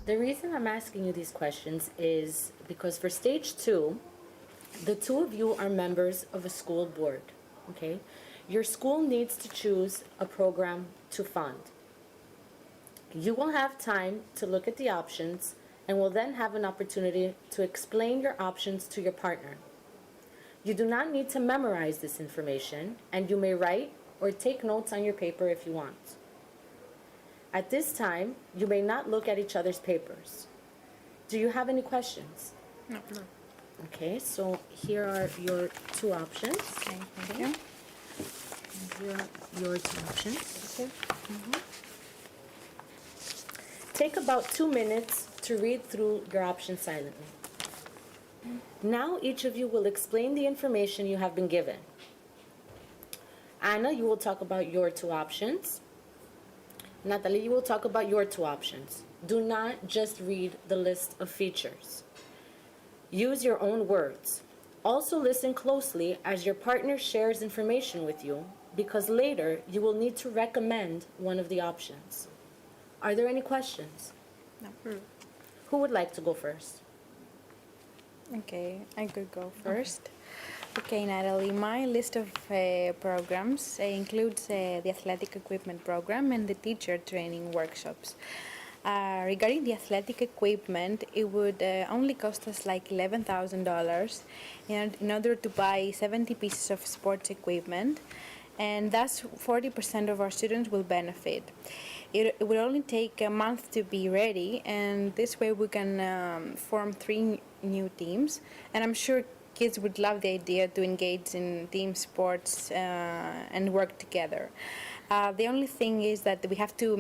The reason I'm asking you these questions is because for stage 2, the two of you are members of a school board, okay? Your school needs to choose a program to fund. You will have time to look at the options and will then have an opportunity to explain your options to your partner. You do not need to memorize this information, and you may write or take notes on your paper if you want. At this time, you may not look at each other's papers. Do you have any questions? No. Okay, so here are your two options. Okay, thank you. And here are your two options. Okay. Take about 2 minutes to read through your options silently. Now each of you will explain the information you have been given. Anna, you will talk about your two options. Natalie, you will talk about your two options. Do not just read the list of features. Use your own words. Also listen closely as your partner shares information with you, because later you will need to recommend one of the options. Are there any questions? No. Who would like to go first? Okay, I could go first. Okay, Natalie, my list of programs includes the athletic equipment program and the teacher training workshops. Regarding the athletic equipment, it would only cost us like $11,000 in order to buy 70 pieces of sports equipment, and thus 40% of our students will benefit. It will only take a month to be ready, and this way we can form 3 new teams, and I'm sure kids would love the idea to engage in team sports and work together. The only thing is that we have to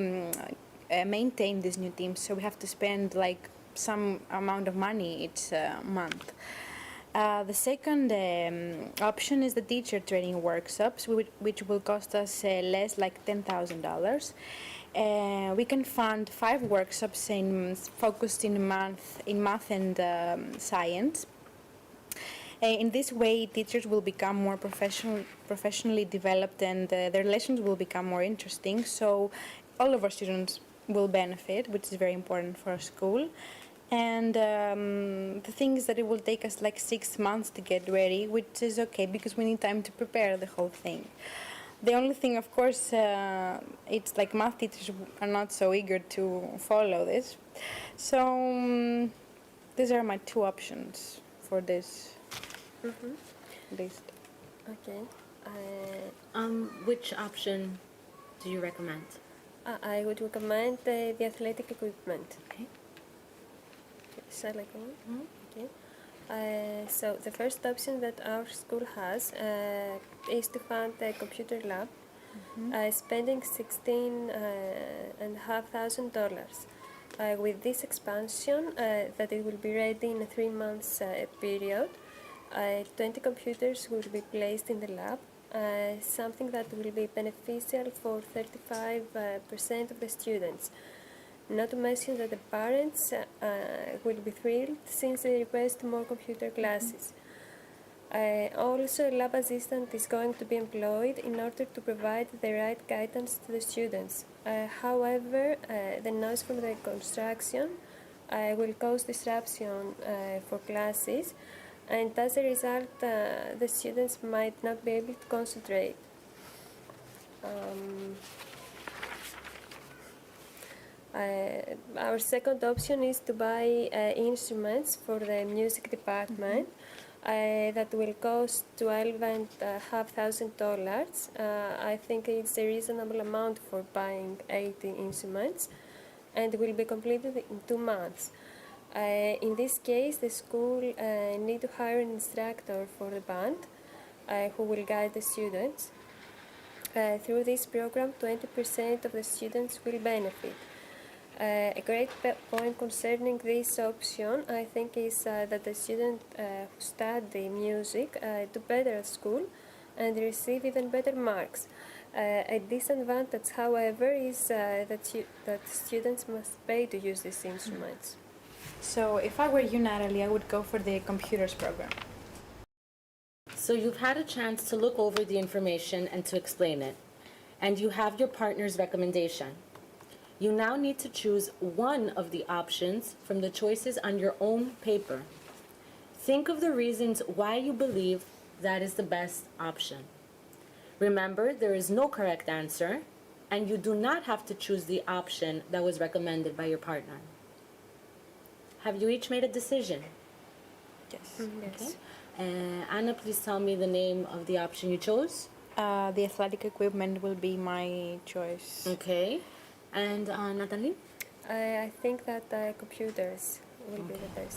maintain these new teams, so we have to spend like some amount of money each month. The second option is the teacher training workshops, which will cost us less, like $10,000. We can fund 5 workshops focused in math and science. In this way, teachers will become more professionally developed, and their lessons will become more interesting. So all of our students will benefit, which is very important for our school. And the thing is that it will take us like 6 months to get ready, which is okay because we need time to prepare the whole thing. The only thing, of course, it's like math teachers are not so eager to follow this. So these are my 2 options for this list. Okay. Which option do you recommend? I would recommend the athletic equipment. Okay. Shall I go on? Okay. So the first option that our school has is to fund the computer lab, spending $16,500. With this expansion, that it will be ready in a 3 months period, 20 computers will be placed in the lab, something that will be beneficial for 35% of the students. Not to mention that the parents will be thrilled since they request more computer classes. Also, a lab assistant is going to be employed in order to provide the right guidance to the students. However, the noise from the construction will cause disruption for classes, and as a result, the students might not be able to concentrate. Our second option is to buy instruments for the music department that will cost $12,500. I think it's a reasonable amount for buying 80 instruments, and will be completed in 2 months. In this case, the school need to hire an instructor for the band who will guide the students. Through this program, 20% of the students will benefit. A great point concerning this option, I think, is that the students who study music do better at school and receive even better marks. A disadvantage, however, is that students must pay to use these instruments. So if I were you, Natalie, I would go for the computers program. So you've had a chance to look over the information and to explain it, and you have your partner's recommendation. You now need to choose one of the options from the choices on your own paper. Think of the reasons why you believe that is the best option. Remember, there is no correct answer, and you do not have to choose the option that was recommended by your partner. Have you each made a decision? Yes. Yes. Anna, please tell me the name of the option you chose. The athletic equipment will be my choice. Okay. And Natalie? I think that computers will be the best.